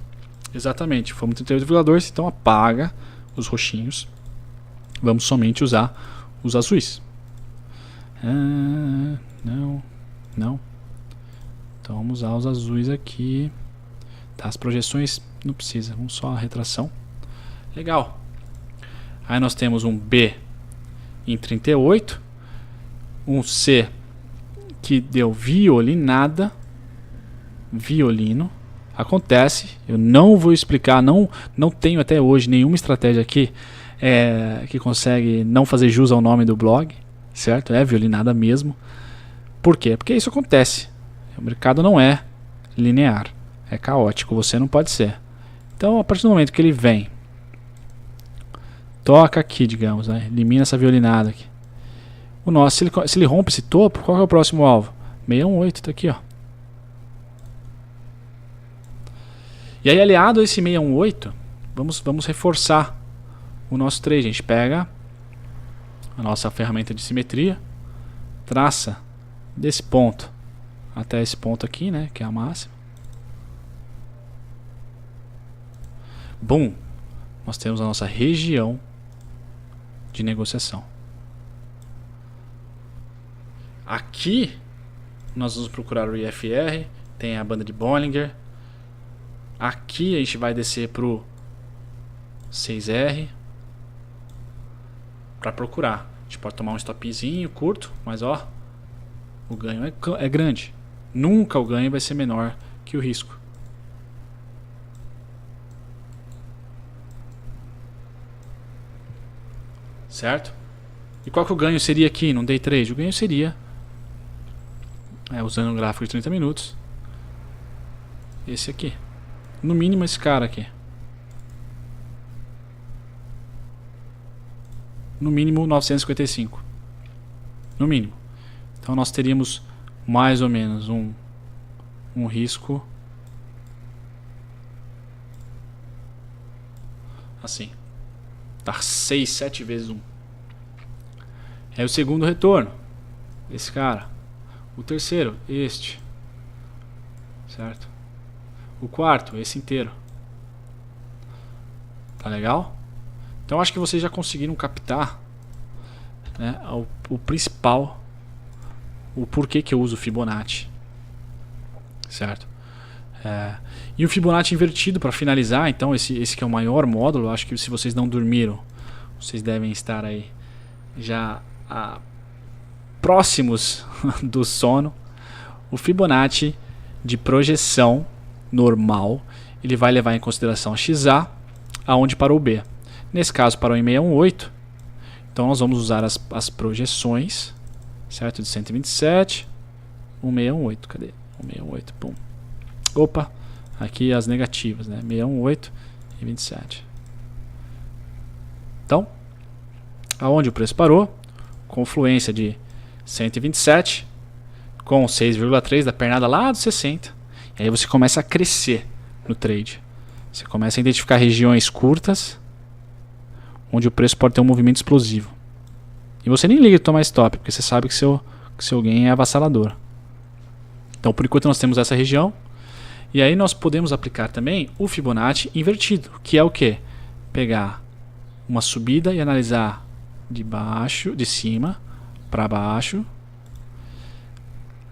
Exatamente, fomos 38,2, então apaga os roxinhos. Vamos somente usar os azuis. Não. Então vamos usar os azuis aqui. Tá, as projeções não precisa, vamos só a retração. Legal. Aí nós temos um B em 38, um C que deu violinada, violino. Acontece, eu não vou explicar, não tenho até hoje nenhuma estratégia aqui que consegue não fazer jus ao nome do blog, certo? É violinada mesmo. Por quê? Porque isso acontece. O mercado não é linear, é caótico, você não pode ser. Então, a partir do momento que ele vem, toca aqui, digamos, né? Elimina essa violinada aqui. O nosso, se ele rompe esse topo, qual é o próximo alvo? 618, tá aqui, ó. E aí, aliado a esse 618, vamos reforçar o nosso trade. A gente pega a nossa ferramenta de simetria, traça desse ponto até esse ponto aqui, né, que é a máxima. Bom, nós temos a nossa região de negociação. Aqui nós vamos procurar o IFR, tem a banda de Bollinger. Aqui a gente vai descer pro 6R para procurar. A gente pode tomar um stopzinho curto, mas ó, o ganho é grande. Nunca o ganho vai ser menor que o risco. Certo? E qual que o ganho seria aqui no day trade? O ganho seria usando um gráfico de 30 minutos. Esse aqui. No mínimo esse cara aqui. No mínimo 955. No mínimo. Então nós teríamos mais ou menos um risco assim. Tá 6, 7 vezes 1. É o segundo retorno. Esse cara. O terceiro, este. Certo? O quarto, esse inteiro. Tá legal? Então acho que vocês já conseguiram captar, né, o principal, o porquê que eu uso Fibonacci. Certo? E o Fibonacci invertido para finalizar, então esse que é o maior módulo. Acho que se vocês não dormiram, vocês devem estar aí já próximos do sono. O Fibonacci de projeção normal, ele vai levar em consideração a XA, aonde parou o B. Nesse caso parou em 618, então nós vamos usar as projeções, certo? De 127, 1618, cadê? 168, pum. Opa, aqui as negativas, né? 618 e 27. Então, aonde o preço parou, confluência de 127 com 6,3 da pernada lá do 60. E aí você começa a crescer no trade. Você começa a identificar regiões curtas onde o preço pode ter um movimento explosivo. E você nem liga de tomar stop, porque você sabe que seu gain é avassalador. Então por enquanto nós temos essa região. E aí nós podemos aplicar também o Fibonacci invertido, que é o quê? Pegar uma subida e analisar de cima para baixo.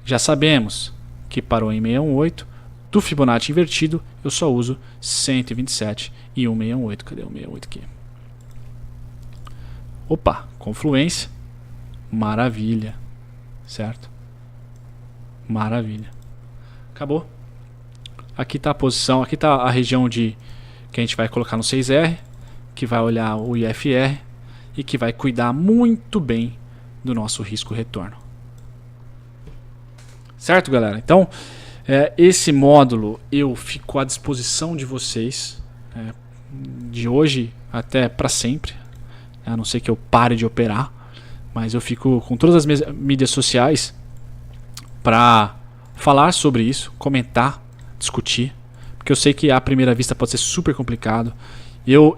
Já sabemos que parou em 618. Do Fibonacci invertido eu só uso 127 e 168. Cadê o 168 aqui? Opa, confluência. Maravilha. Certo? Maravilha. Acabou. Aqui está a posição, aqui está a região que a gente vai colocar no 6R, que vai olhar o IFR e que vai cuidar muito bem do nosso risco retorno. Certo, galera? Então, esse módulo eu fico à disposição de vocês, de hoje até para sempre, a não ser que eu pare de operar, mas eu fico com todas as minhas mídias sociais para falar sobre isso, comentar, discutir, porque eu sei que à primeira vista pode ser super complicado. Eu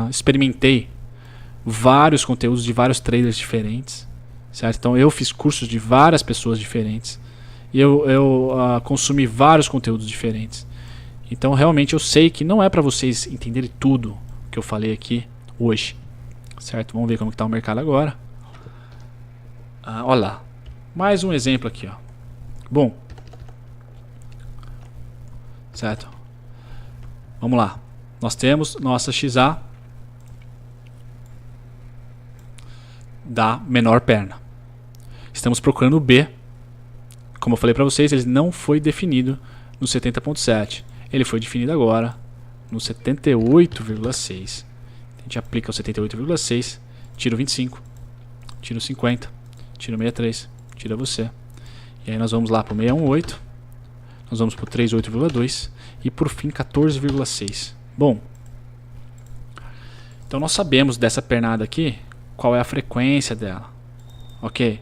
experimentei vários conteúdos de vários traders diferentes, certo? Então eu fiz cursos de várias pessoas diferentes e eu consumi vários conteúdos diferentes. Então realmente eu sei que não é para vocês entenderem tudo que eu falei aqui hoje, certo? Vamos ver como está o mercado agora. Olha lá, mais um exemplo aqui, ó. Bom, certo? Vamos lá. Nós temos nossa XA da menor perna. Estamos procurando o B. Como eu falei para vocês, ele não foi definido no 70.7. Ele foi definido agora no 78,6. A gente aplica o 78,6, tira o 25, tira o 50, tira o 63, tira você. E aí nós vamos lá para o 618, nós vamos para o 38,2 e por fim 14,6. Bom, então nós sabemos dessa pernada aqui qual é a frequência dela, ok?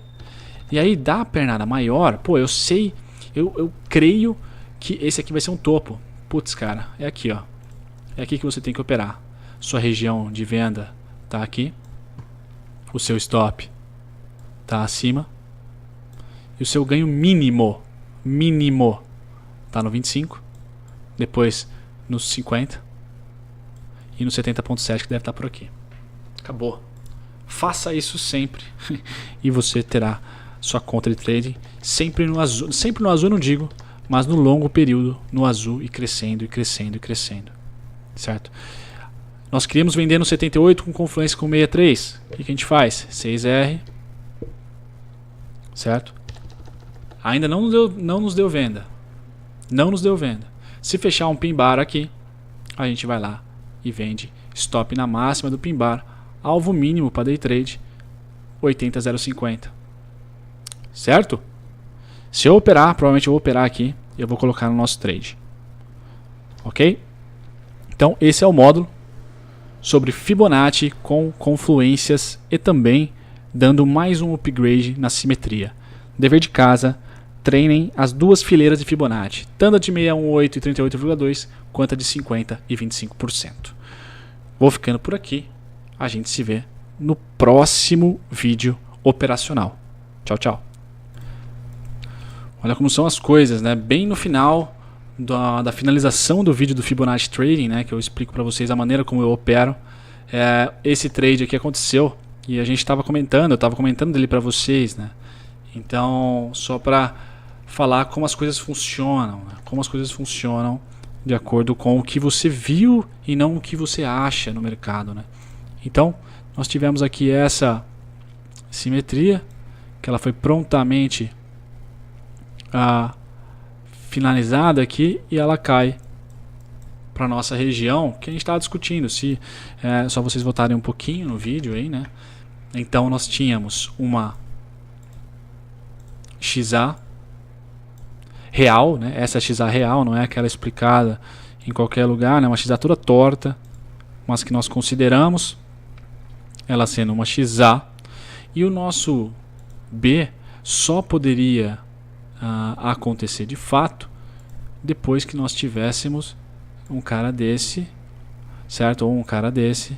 E aí da pernada maior, pô, eu sei, eu creio que esse aqui vai ser um topo. Putz, cara, é aqui, ó. É aqui que você tem que operar. Sua região de venda tá aqui, o seu stop tá acima e o seu ganho mínimo tá no 25, depois no 50 e no 70.7 que deve estar por aqui. Acabou. Faça isso sempre e você terá sua conta de trading sempre no azul. Sempre no azul eu não digo, mas no longo período no azul e crescendo e crescendo e crescendo. Certo? Nós queríamos vender no 78 com confluência com 63. O que a gente faz? 6R. Certo? Ainda não nos deu venda. Não nos deu venda. Se fechar um pin bar aqui, a gente vai lá e vende stop na máxima do pin bar, alvo mínimo para day trade 80,050. certo? Se eu operar, provavelmente eu vou operar aqui e eu vou colocar no nosso trade. Ok? Então esse é o módulo sobre Fibonacci com confluências e também dando mais um upgrade na simetria. Dever de casa, treinem as duas fileiras de Fibonacci, tanto a de 618 e 38,2 quanto a de 50 e 25%. Vou ficando por aqui, a gente se vê no próximo vídeo operacional. Tchau, tchau. Olha como são as coisas, né? Bem no final da finalização do vídeo do Fibonacci Trading, né, que eu explico para vocês a maneira como eu opero, esse trade aqui aconteceu e a gente estava comentando, eu estava comentando dele para vocês, né? Então, só para falar como as coisas funcionam, né? Como as coisas funcionam de acordo com o que você viu e não o que você acha no mercado, né? Então, nós tivemos aqui essa simetria, que ela foi prontamente finalizada aqui e ela cai para nossa região que a gente estava discutindo. Se só vocês voltarem um pouquinho no vídeo aí, né? Então nós tínhamos uma XA real, né? Essa é a XA real, não é aquela explicada em qualquer lugar, né? Uma XA toda torta, mas que nós consideramos ela sendo uma XA, e o nosso B só poderia acontecer de fato depois que nós tivéssemos um cara desse, certo? Ou um cara desse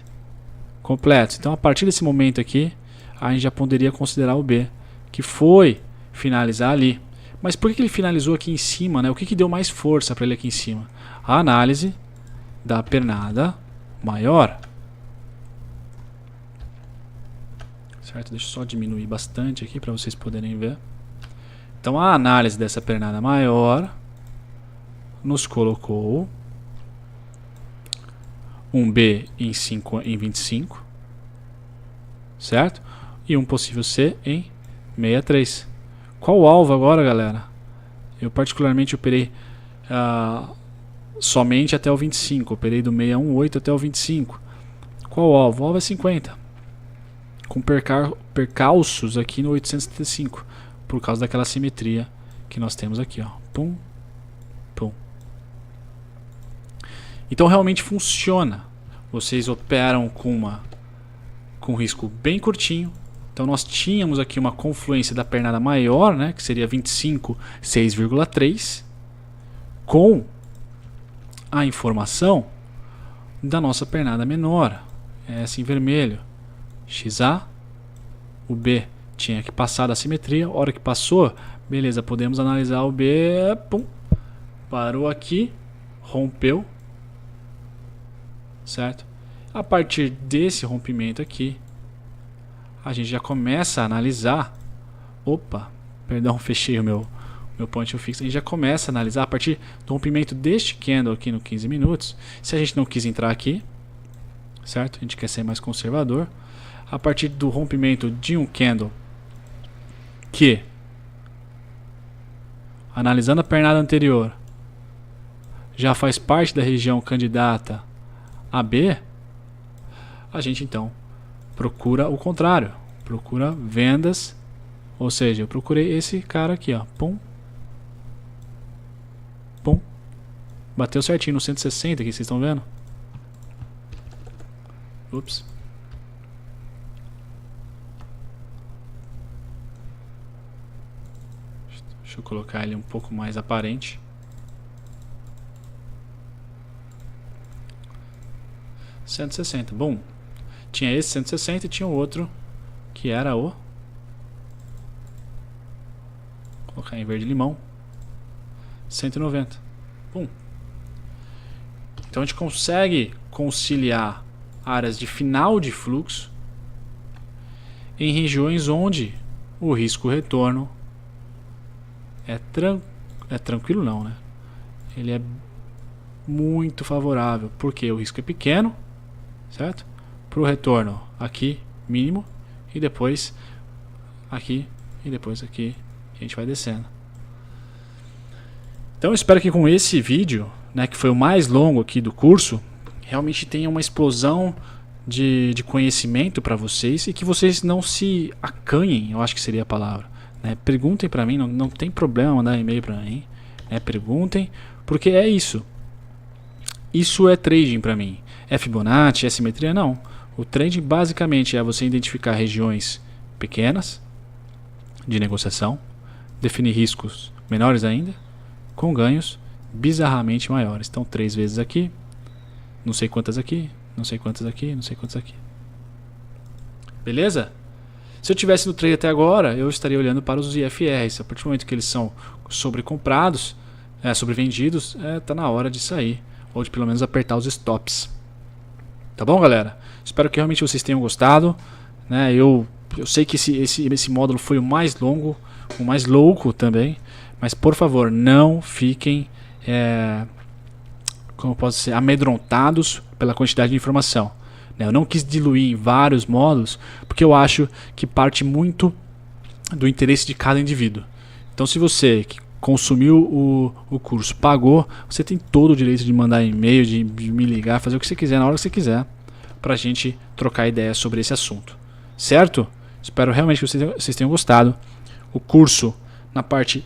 completo. Então a partir desse momento aqui a gente já poderia considerar o B, que foi finalizar ali. Mas por que ele finalizou aqui em cima, né? O que deu mais força para ele aqui em cima? A análise da pernada maior, certo? Deixa eu só diminuir bastante aqui para vocês poderem ver. Então a análise dessa pernada maior nos colocou um B em 25, certo? E um possível C em 63. Qual o alvo agora, galera? Eu particularmente operei somente até o 25, operei do 618 até o 25. Qual o alvo? O alvo é 50, com percalços aqui no 875. Por causa daquela simetria que nós temos aqui, ó. Pum, pum. Então realmente funciona. Vocês operam com risco bem curtinho. Então nós tínhamos aqui uma confluência da pernada maior, né, que seria 25, 6,3, com a informação da nossa pernada menor. Essa em vermelho. XA, o B tinha que passar da simetria. A hora que passou, beleza, podemos analisar o B. Pum, parou aqui, rompeu, certo? A partir desse rompimento aqui, a gente já começa a analisar. Opa, perdão, fechei o meu point fixo. A gente já começa a analisar a partir do rompimento deste candle aqui no 15 minutos. Se a gente não quis entrar aqui, certo? A gente quer ser mais conservador. A partir do rompimento de um candle que, analisando a pernada anterior, já faz parte da região candidata a B, a gente então procura o contrário, procura vendas, ou seja, eu procurei esse cara aqui, ó, pum, pum, bateu certinho no 160 aqui, vocês estão vendo? Ups. Deixa eu colocar ele um pouco mais aparente. $160. Bom, tinha esse 160 e tinha o outro que era o... Vou colocar em verde limão. 190. Bom. Então a gente consegue conciliar áreas de final de fluxo em regiões onde o risco-retorno é tranquilo, não, né? Ele é muito favorável, porque o risco é pequeno, certo? Para o retorno aqui, mínimo, e depois aqui, e depois aqui, a gente vai descendo. Então eu espero que com esse vídeo, né, que foi o mais longo aqui do curso, realmente tenha uma explosão de conhecimento para vocês e que vocês não se acanhem, eu acho que seria a palavra, né? Perguntem para mim, não tem problema mandar e-mail para mim, né? Perguntem, porque é isso. Isso é trading para mim. É Fibonacci, é simetria? Não. O trading basicamente é você identificar regiões pequenas de negociação, definir riscos menores ainda, com ganhos bizarramente maiores. Então 3 vezes aqui, não sei quantas aqui, não sei quantas aqui, não sei quantas aqui. Beleza? Se eu tivesse no trade até agora, eu estaria olhando para os IFRs. A partir do momento que eles são sobrecomprados, sobrevendidos, tá na hora de sair, ou de pelo menos apertar os stops. Tá bom, galera? Espero que realmente vocês tenham gostado, né? Eu sei que esse módulo foi o mais longo, o mais louco também, mas por favor, não fiquem como posso dizer, amedrontados pela quantidade de informação. Eu não quis diluir em vários módulos, porque eu acho que parte muito do interesse de cada indivíduo. Então, se você que consumiu o curso, pagou, você tem todo o direito de mandar e-mail, de me ligar, fazer o que você quiser, na hora que você quiser, para a gente trocar ideias sobre esse assunto. Certo? Espero realmente que vocês tenham gostado. O curso, na parte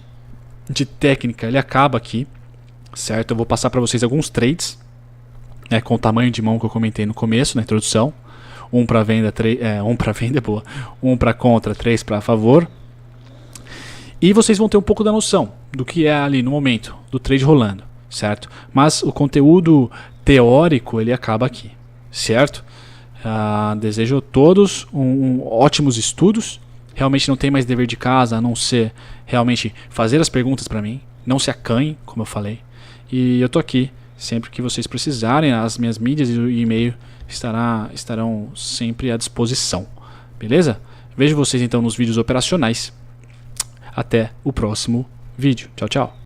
de técnica, ele acaba aqui. Certo? Eu vou passar para vocês alguns trades, com o tamanho de mão que eu comentei no começo, na introdução. Um para venda, um para venda, boa. Um para contra, 3 para favor. E vocês vão ter um pouco da noção do que é ali no momento do trade rolando, certo? Mas o conteúdo teórico ele acaba aqui, certo? Desejo a todos ótimos estudos. Realmente não tem mais dever de casa a não ser realmente fazer as perguntas para mim. Não se acanhem, como eu falei. E eu tô aqui sempre que vocês precisarem. As minhas mídias e o e-mail estarão sempre à disposição. Beleza? Vejo vocês então nos vídeos operacionais. Até o próximo vídeo. Tchau, tchau.